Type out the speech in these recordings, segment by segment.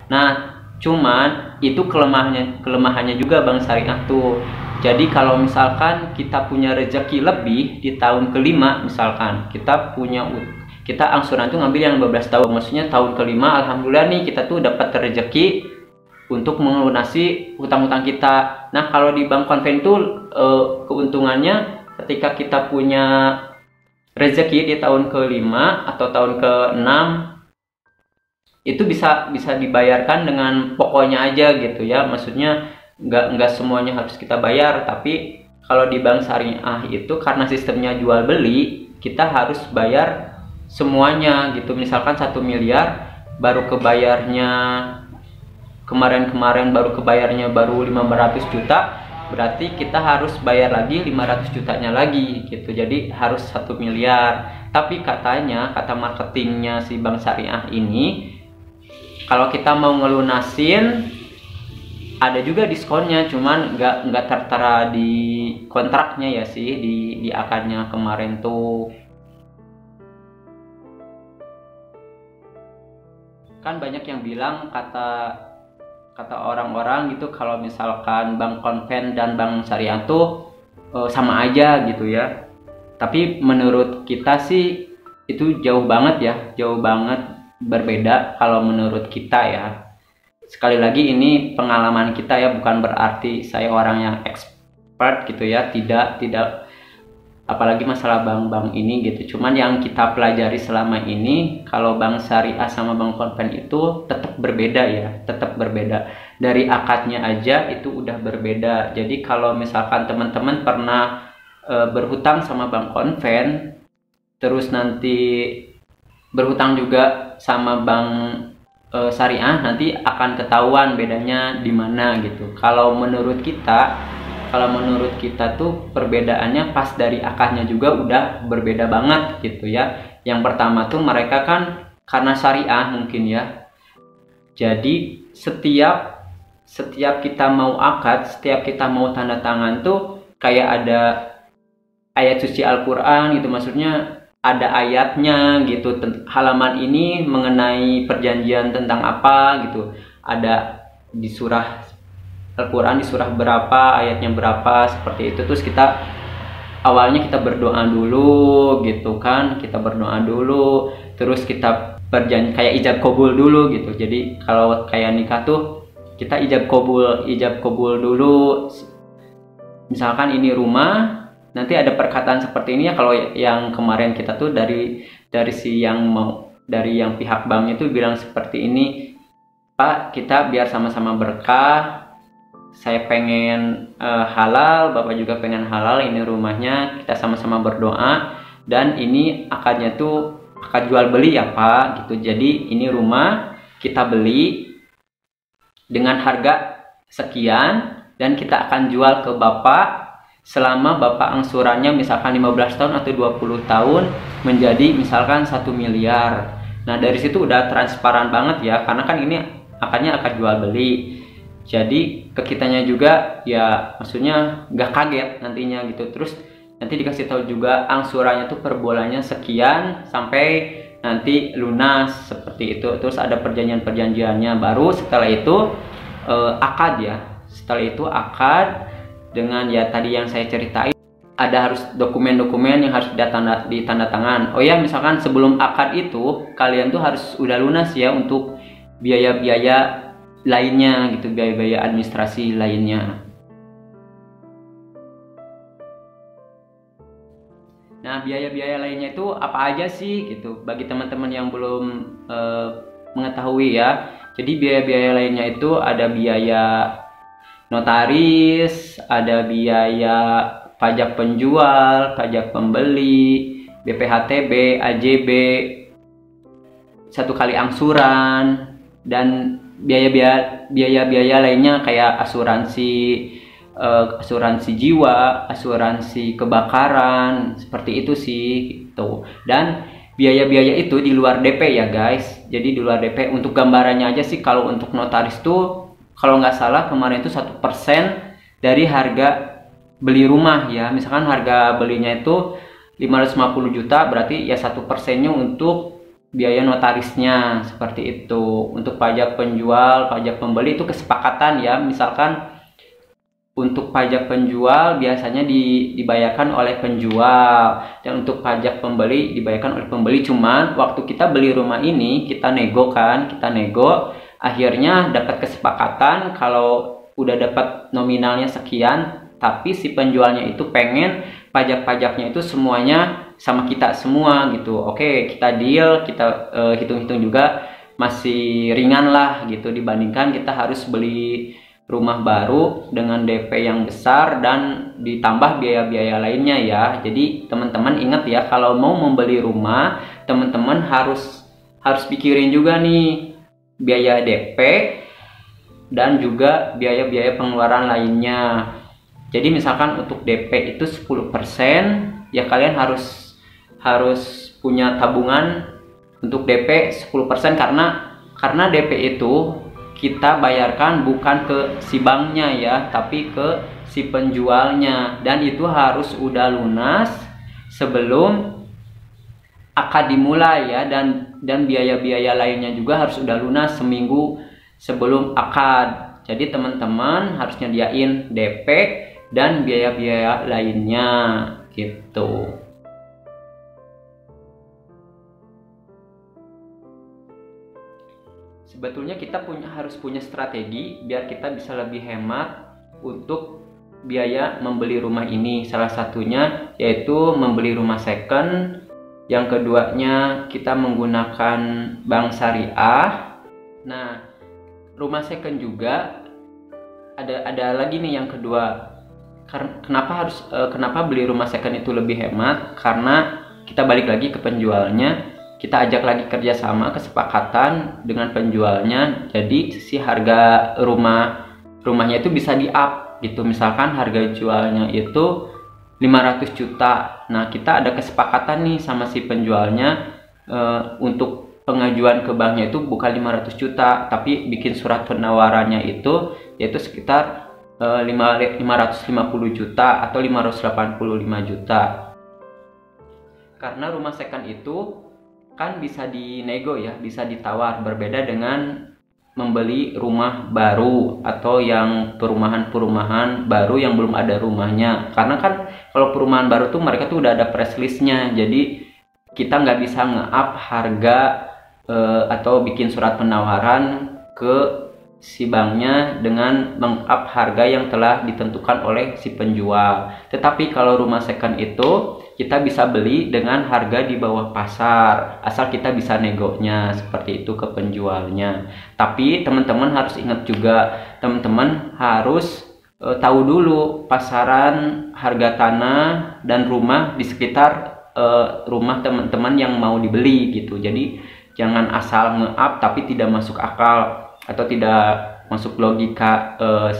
Nah, cuman itu kelemahannya juga Bank Syariah tuh. Jadi kalau misalkan kita punya rezeki lebih di tahun kelima, misalkan kita angsuran tuh ngambil yang 15 tahun, maksudnya tahun kelima, alhamdulillah nih kita tuh dapat rezeki untuk melunasi hutang-hutang kita. Nah, kalau di bank konven tuh keuntungannya ketika kita punya rezeki di tahun kelima atau tahun ke-6 itu bisa dibayarkan dengan pokoknya aja gitu ya, maksudnya nggak semuanya harus kita bayar. Tapi kalau di bank syariah itu karena sistemnya jual beli, kita harus bayar semuanya gitu. Misalkan 1 miliar baru kebayarnya kemarin baru kebayarnya baru 500 juta, berarti kita harus bayar lagi 500 jutanya lagi gitu, jadi harus 1 miliar. Tapi kata marketingnya si bank syariah ini, kalau kita mau ngelunasin ada juga diskonnya, cuman nggak tertera di kontraknya ya sih, di akadnya kemarin tuh. Kan banyak yang bilang kata orang-orang gitu kalau misalkan bank konven dan bank syariah tuh sama aja gitu ya. Tapi menurut kita sih itu jauh banget berbeda kalau menurut kita ya. Sekali lagi ini pengalaman kita ya, bukan berarti saya orang yang expert gitu ya, tidak apalagi masalah bank-bank ini gitu. Cuman yang kita pelajari selama ini, kalau bank syariah sama bank konven itu tetap berbeda ya, tetap berbeda. Dari akadnya aja itu udah berbeda. Jadi kalau misalkan teman-teman pernah berhutang sama bank konven, terus nanti berhutang juga sama bank syariah, nanti akan ketahuan bedanya di mana gitu. Kalau menurut kita tuh perbedaannya pas dari akadnya juga udah berbeda banget gitu ya. Yang pertama tuh mereka kan karena syariah mungkin ya, jadi setiap kita mau akad, setiap kita mau tanda tangan tuh kayak ada ayat suci Al-Quran gitu, maksudnya ada ayatnya gitu, halaman ini mengenai perjanjian tentang apa gitu, ada di surah Al-Quran, di surah berapa, ayatnya berapa, seperti itu. Terus awalnya kita berdoa dulu gitu kan, kita berdoa dulu, terus kita berjanji kayak ijab kabul dulu gitu. Jadi kalau kayak nikah tuh kita ijab kabul dulu. Misalkan ini rumah, nanti ada perkataan seperti ini ya. Kalau yang kemarin kita tuh dari yang pihak banknya tuh bilang seperti ini, Pak, kita biar sama-sama berkah, saya pengen halal, Bapak juga pengen halal, ini rumahnya, kita sama-sama berdoa, dan ini akadnya tuh akad jual beli ya Pak gitu. Jadi ini rumah kita beli dengan harga sekian dan kita akan jual ke Bapak selama Bapak angsurannya misalkan 15 tahun atau 20 tahun menjadi misalkan 1 miliar. Nah, dari situ udah transparan banget ya, karena kan ini akadnya akad jual beli. Jadi ke kitanya juga ya, maksudnya nggak kaget nantinya gitu. Terus nanti dikasih tahu juga angsurannya tuh per bulannya sekian sampai nanti lunas seperti itu. Terus ada perjanjiannya, baru setelah itu akad ya. Setelah itu akad dengan ya tadi yang saya ceritain, ada harus dokumen-dokumen yang harus ditanda tangan. Oh ya, misalkan sebelum akad itu kalian tuh harus udah lunas ya untuk biaya-biaya lainnya gitu, biaya-biaya administrasi lainnya. Nah, biaya-biaya lainnya itu apa aja sih gitu, bagi teman-teman yang belum mengetahui ya. Jadi biaya-biaya lainnya itu ada biaya notaris, ada biaya pajak penjual, pajak pembeli, BPHTB, AJB, 1 kali angsuran, dan biaya-biaya lainnya kayak asuransi jiwa, asuransi kebakaran, seperti itu sih gitu. Dan biaya-biaya itu di luar DP ya guys. Jadi di luar DP. Untuk gambarannya aja sih, kalau untuk notaris tuh kalau nggak salah kemarin itu 1% dari harga beli rumah ya. Misalkan harga belinya itu 550 juta, berarti ya 1%-nya untuk biaya notarisnya seperti itu. Untuk pajak penjual, pajak pembeli itu kesepakatan ya. Misalkan untuk pajak penjual biasanya dibayarkan oleh penjual, dan untuk pajak pembeli dibayarkan oleh pembeli. Cuman waktu kita beli rumah ini kita nego kan, akhirnya dapat kesepakatan kalau udah dapat nominalnya sekian, tapi si penjualnya itu pengen pajak-pajaknya itu semuanya sama kita semua gitu. Oke, kita deal, kita hitung-hitung juga masih ringan lah gitu, dibandingkan kita harus beli rumah baru dengan DP yang besar dan ditambah biaya-biaya lainnya ya. Jadi teman-teman ingat ya, kalau mau membeli rumah, teman-teman harus pikirin juga nih biaya DP dan juga biaya-biaya pengeluaran lainnya. Jadi misalkan untuk DP itu 10%, ya kalian harus punya tabungan untuk DP 10%, karena DP itu kita bayarkan bukan ke si banknya ya, tapi ke si penjualnya, dan itu harus udah lunas sebelum akad dimulai ya, dan biaya-biaya lainnya juga harus udah lunas seminggu sebelum akad. Jadi teman-teman harus nyediain DP dan biaya-biaya lainnya gitu. Sebetulnya kita harus punya strategi biar kita bisa lebih hemat untuk biaya membeli rumah ini. Salah satunya yaitu membeli rumah second. Yang keduanya kita menggunakan bank syariah. Nah, rumah second juga ada lagi nih yang kedua. Kenapa beli rumah second itu lebih hemat? Karena kita balik lagi ke penjualnya. Kita ajak lagi kerjasama, kesepakatan dengan penjualnya. Jadi si harga rumahnya itu bisa di up gitu. Misalkan harga jualnya itu 500 juta. Nah, kita ada kesepakatan nih sama si penjualnya, untuk pengajuan ke banknya itu bukan 500 juta, tapi bikin surat penawarannya itu yaitu sekitar 550 juta atau 585 juta. Karena rumah second itu kan bisa dinego ya, bisa ditawar, berbeda dengan membeli rumah baru atau yang perumahan baru yang belum ada rumahnya. Karena kan kalau perumahan baru tuh mereka tuh udah ada press listnya, jadi kita nggak bisa nge-up harga atau bikin surat penawaran ke si banknya dengan meng-up harga yang telah ditentukan oleh si penjual. Tetapi kalau rumah second itu kita bisa beli dengan harga di bawah pasar, asal kita bisa negonya seperti itu ke penjualnya. Tapi teman-teman harus ingat juga, teman-teman harus tahu dulu pasaran harga tanah dan rumah di sekitar rumah teman-teman yang mau dibeli gitu. Jadi jangan asal nge-up tapi tidak masuk akal atau tidak masuk logika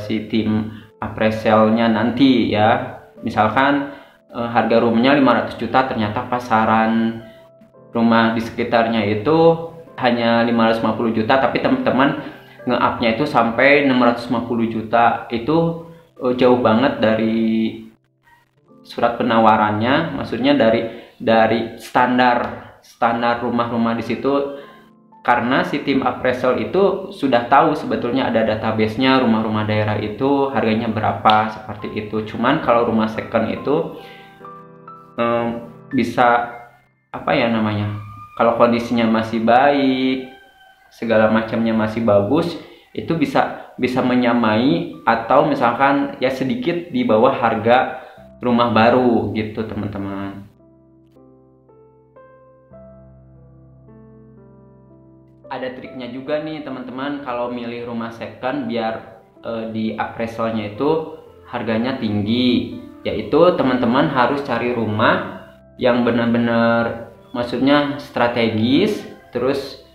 si tim appraisalnya nanti ya. Misalkan harga rumahnya 500 juta, ternyata pasaran rumah di sekitarnya itu hanya 550 juta, tapi teman-teman nge-up-nya itu sampai 650 juta. Itu jauh banget dari surat penawarannya, maksudnya dari standar rumah-rumah di situ. Karena si tim appraisal itu sudah tahu sebetulnya ada database-nya rumah-rumah daerah itu harganya berapa, seperti itu. Cuman kalau rumah second itu bisa apa ya namanya, kalau kondisinya masih baik, segala macamnya masih bagus, itu bisa menyamai atau misalkan ya sedikit di bawah harga rumah baru gitu teman-teman. Ada triknya juga nih teman-teman kalau milih rumah second biar di appraisalnya itu harganya tinggi, yaitu teman-teman harus cari rumah yang benar-benar maksudnya strategis. Terus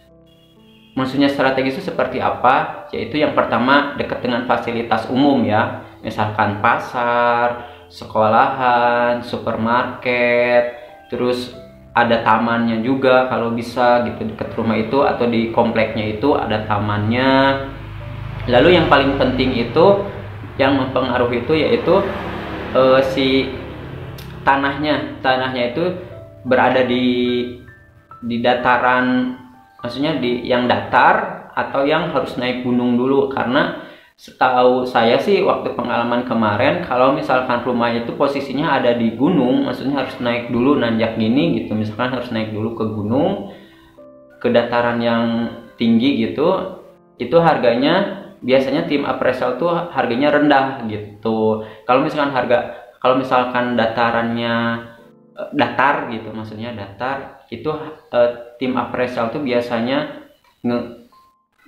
maksudnya strategis itu seperti apa? Yaitu yang pertama dekat dengan fasilitas umum ya, misalkan pasar, sekolahan, supermarket, terus ada tamannya juga kalau bisa gitu dekat rumah itu, atau di kompleknya itu ada tamannya. Lalu yang paling penting itu yang mempengaruhi itu yaitu si tanahnya itu berada di dataran maksudnya di yang datar atau yang harus naik gunung dulu? Karena setahu saya sih waktu pengalaman kemarin, kalau misalkan rumahnya itu posisinya ada di gunung, maksudnya harus naik dulu nanjak gini gitu, misalkan harus naik dulu ke gunung, ke dataran yang tinggi gitu, itu harganya biasanya tim appraisal tuh harganya rendah gitu. Kalau misalkan datarannya datar gitu, maksudnya datar itu tim appraisal tuh biasanya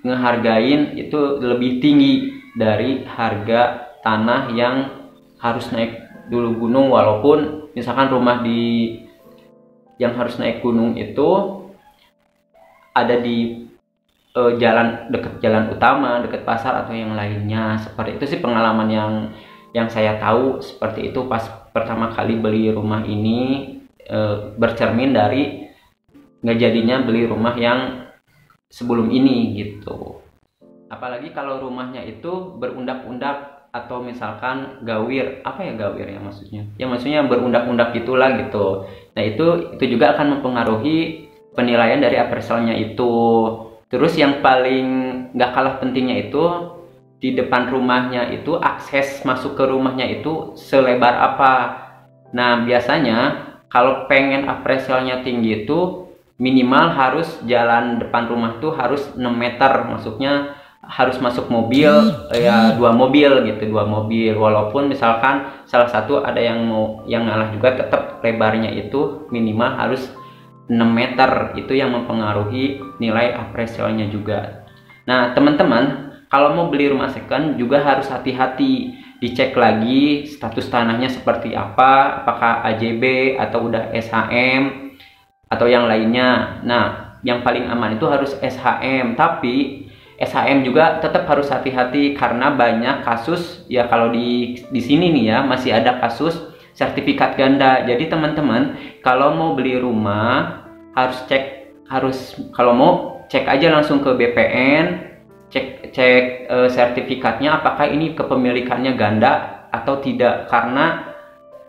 ngehargain itu lebih tinggi dari harga tanah yang harus naik dulu gunung, walaupun misalkan rumah di yang harus naik gunung itu ada di deket jalan utama, deket pasar atau yang lainnya. Seperti itu sih pengalaman yang saya tahu, seperti itu pas pertama kali beli rumah ini, bercermin dari nggak jadinya beli rumah yang sebelum ini gitu. Apalagi kalau rumahnya itu berundak-undak atau misalkan gawir, apa ya gawir ya maksudnya? Ya maksudnya berundak-undak gitulah gitu. Nah itu juga akan mempengaruhi penilaian dari appraisalnya itu. Terus yang paling nggak kalah pentingnya itu di depan rumahnya itu akses masuk ke rumahnya itu selebar apa. Nah biasanya kalau pengen appraisalnya tinggi itu minimal harus jalan depan rumah tuh harus 6 meter, maksudnya harus masuk mobil, ya 2 mobil gitu, 2 mobil, walaupun misalkan salah satu ada yang ngalah juga, tetap lebarnya itu minimal harus 6 meter, itu yang mempengaruhi nilai appraisalnya juga. Nah teman-teman, kalau mau beli rumah second juga harus hati-hati, dicek lagi status tanahnya seperti apa, apakah AJB atau udah SHM atau yang lainnya. Nah yang paling aman itu harus SHM, tapi SHM juga tetap harus hati-hati karena banyak kasus ya, kalau di sini nih ya masih ada kasus sertifikat ganda. Jadi teman-teman kalau mau beli rumah kalau mau cek aja langsung ke BPN, cek sertifikatnya apakah ini kepemilikannya ganda atau tidak, karena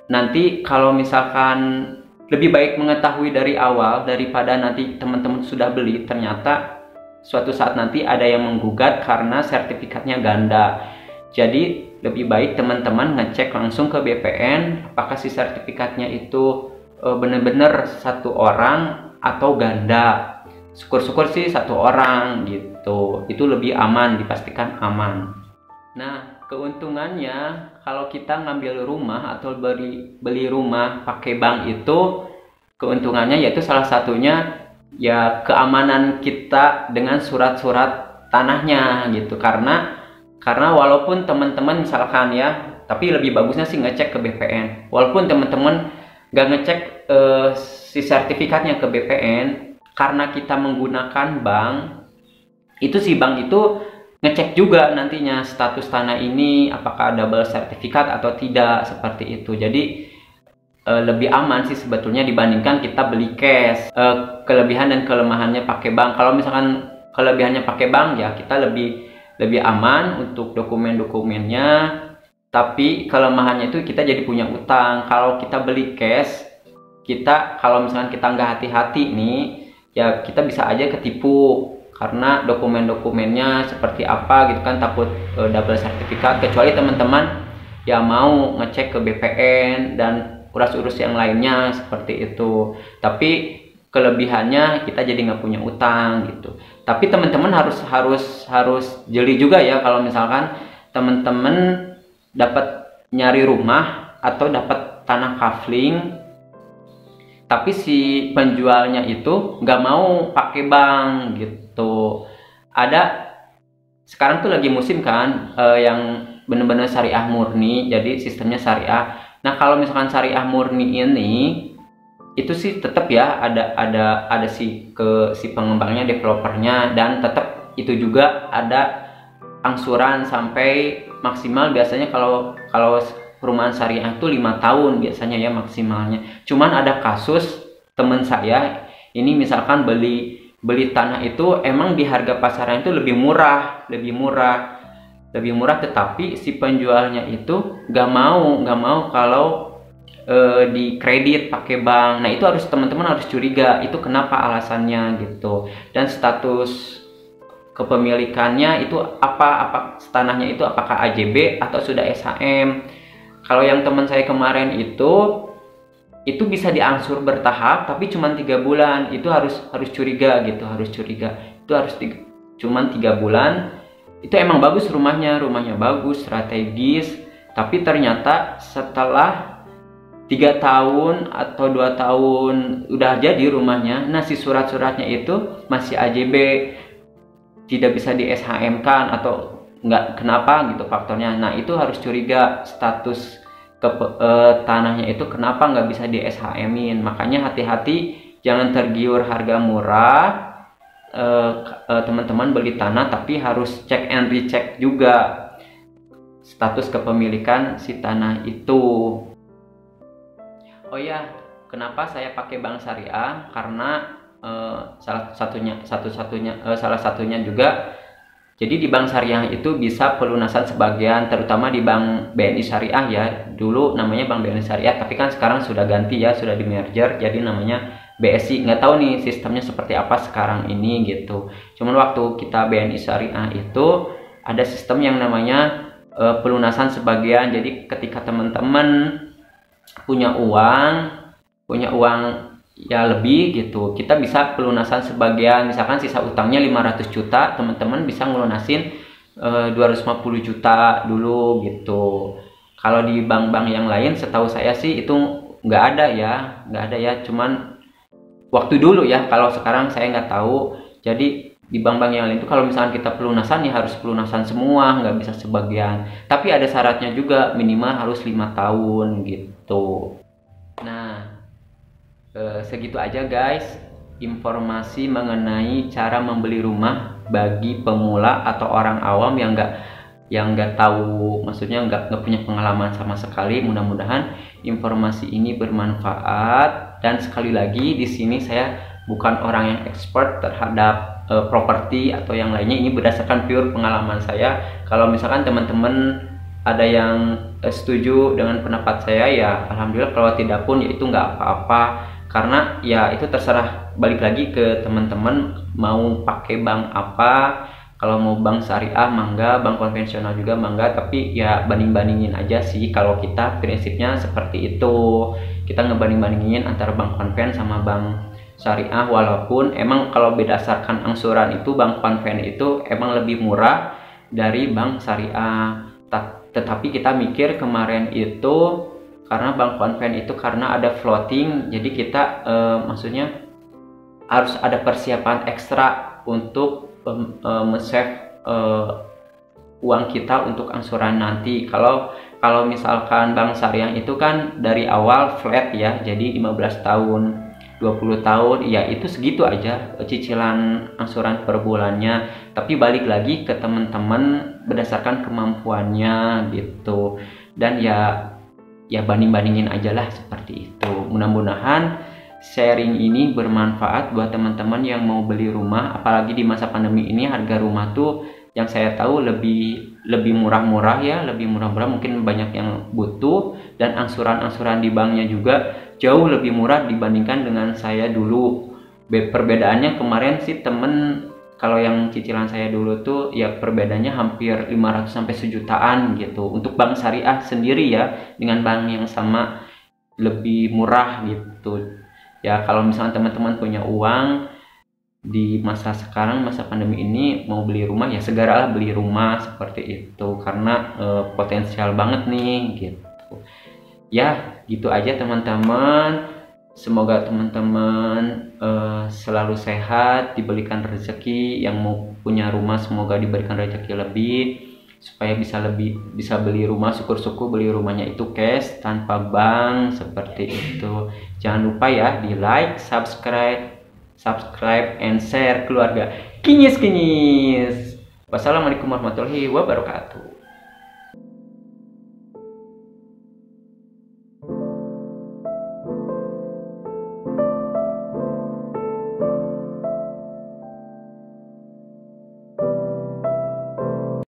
nanti kalau misalkan lebih baik mengetahui dari awal daripada nanti teman-teman sudah beli ternyata suatu saat nanti ada yang menggugat karena sertifikatnya ganda. Jadi lebih baik teman-teman ngecek langsung ke BPN apakah si sertifikatnya itu benar-benar satu orang atau ganda. Syukur-syukur sih satu orang gitu, itu lebih aman, dipastikan aman. Nah keuntungannya kalau kita ngambil rumah atau beli rumah pakai bank itu, keuntungannya yaitu salah satunya ya keamanan kita dengan surat-surat tanahnya gitu, karena walaupun teman-teman misalkan ya, tapi lebih bagusnya sih ngecek ke BPN. Walaupun teman-teman nggak ngecek si sertifikatnya ke BPN, karena kita menggunakan bank itu, si bank itu ngecek juga nantinya status tanah ini apakah double sertifikat atau tidak, seperti itu. Jadi lebih aman sih sebetulnya dibandingkan kita beli cash. Kelebihan dan kelemahannya pakai bank, kalau misalkan kelebihannya pakai bank ya kita lebih aman untuk dokumen-dokumennya, tapi kelemahannya itu kita jadi punya utang. Kalau kita beli cash, kalau misalkan kita nggak hati-hati nih ya kita bisa aja ketipu karena dokumen-dokumennya seperti apa gitu kan, takut double sertifikat, kecuali teman-teman ya mau ngecek ke BPN dan urus-urus yang lainnya seperti itu. Tapi kelebihannya kita jadi nggak punya utang gitu. Tapi teman-teman harus jeli juga ya kalau misalkan teman-teman dapat nyari rumah atau dapat tanah kafling, tapi si penjualnya itu nggak mau pakai bank gitu. Ada sekarang tuh lagi musim kan yang bener-bener syariah murni, jadi sistemnya syariah. Nah kalau misalkan syariah murni ini itu sih tetap ya ada si pengembangnya, developernya, dan tetap itu juga ada angsuran sampai maksimal. Biasanya kalau perumahan syariah itu 5 tahun biasanya ya maksimalnya. Cuman ada kasus temen saya ini misalkan beli tanah itu emang di harga pasaran itu lebih murah, tetapi si penjualnya itu nggak mau kalau di kredit pakai bank. Nah, itu harus teman-teman harus curiga itu kenapa alasannya gitu. Dan status kepemilikannya itu apa tanahnya itu apakah AJB atau sudah SHM. Kalau yang teman saya kemarin itu bisa diangsur bertahap tapi cuma 3 bulan. Itu harus curiga gitu, harus curiga. Itu harus cuma 3 bulan. Itu emang bagus rumahnya bagus, strategis, tapi ternyata setelah 3 tahun atau 2 tahun udah jadi rumahnya, nah si surat-suratnya itu masih AJB, tidak bisa di SHM kan atau enggak, kenapa gitu faktornya. Nah, itu harus curiga status tanahnya itu kenapa nggak bisa di SHM-in. Makanya hati-hati, jangan tergiur harga murah. Teman-teman beli tanah tapi harus cek and recheck juga status kepemilikan si tanah itu. Oh ya, kenapa saya pakai bank syariah? Karena salah satunya juga, jadi di bank syariah itu bisa pelunasan sebagian, terutama di bank BNI Syariah ya. Dulu namanya Bank BNI Syariah, tapi kan sekarang sudah ganti ya, sudah di merger jadi namanya BSI. Nggak tahu nih sistemnya seperti apa sekarang ini gitu. Cuman waktu kita BNI Syariah itu ada sistem yang namanya pelunasan sebagian. Jadi ketika teman-teman punya uang ya lebih gitu, kita bisa pelunasan sebagian. Misalkan sisa utangnya 500 juta, teman-teman bisa ngelunasin 250 juta dulu gitu. Kalau di bank-bank yang lain setahu saya sih itu nggak ada ya, cuman waktu dulu ya. Kalau sekarang saya nggak tahu. Jadi di bank-bank yang lain itu kalau misalkan kita pelunasan ya harus pelunasan semua, nggak bisa sebagian. Tapi ada syaratnya juga, minimal harus 5 tahun gitu. Nah, segitu aja guys informasi mengenai cara membeli rumah bagi pemula atau orang awam yang nggak tahu, maksudnya nggak punya pengalaman sama sekali. Mudah-mudahan informasi ini bermanfaat. Dan sekali lagi di sini saya bukan orang yang expert terhadap properti atau yang lainnya. Ini berdasarkan pure pengalaman saya. Kalau misalkan teman-teman ada yang setuju dengan pendapat saya ya alhamdulillah, kalau tidak pun ya itu nggak apa-apa, karena ya itu terserah, balik lagi ke teman-teman mau pakai bank apa. Kalau mau bank syariah mangga, bank konvensional juga mangga, tapi ya banding-bandingin aja sih. Kalau kita prinsipnya seperti itu, kita ngebanding-bandingin antara bank konven sama bank syariah. Walaupun emang kalau berdasarkan angsuran itu bank konven itu emang lebih murah dari bank syariah. Tetapi kita mikir kemarin itu karena bank konven itu karena ada floating, jadi kita maksudnya harus ada persiapan ekstra untuk save uang kita untuk angsuran nanti. Kalau misalkan bank syariah itu kan dari awal flat ya, jadi 15 tahun 20 tahun ya itu segitu aja cicilan angsuran per bulannya. Tapi balik lagi ke teman-teman berdasarkan kemampuannya gitu. Dan ya banding-bandingin aja lah seperti itu. Mudah-mudahan sharing ini bermanfaat buat teman-teman yang mau beli rumah. Apalagi di masa pandemi ini harga rumah tuh yang saya tahu lebih murah-murah ya, lebih murah-murah, mungkin banyak yang butuh. Dan angsuran-angsuran di banknya juga jauh lebih murah dibandingkan dengan saya dulu. Perbedaannya kemarin sih temen, kalau yang cicilan saya dulu tuh ya perbedaannya hampir 500 sampai sejutaan gitu. Untuk bank syariah sendiri ya, dengan bank yang sama lebih murah gitu. Ya kalau misalnya teman-teman punya uang di masa sekarang, masa pandemi ini, mau beli rumah ya segeralah beli rumah seperti itu, karena potensial banget nih gitu. Ya gitu aja teman-teman. Semoga teman-teman selalu sehat, diberikan rezeki. Yang mau punya rumah semoga diberikan rezeki lebih, supaya bisa beli rumah. Syukur-syukur beli rumahnya itu cash tanpa bank seperti itu. Jangan lupa ya di like, subscribe and share keluarga. Kinyis. Wassalamualaikum warahmatullahi wabarakatuh.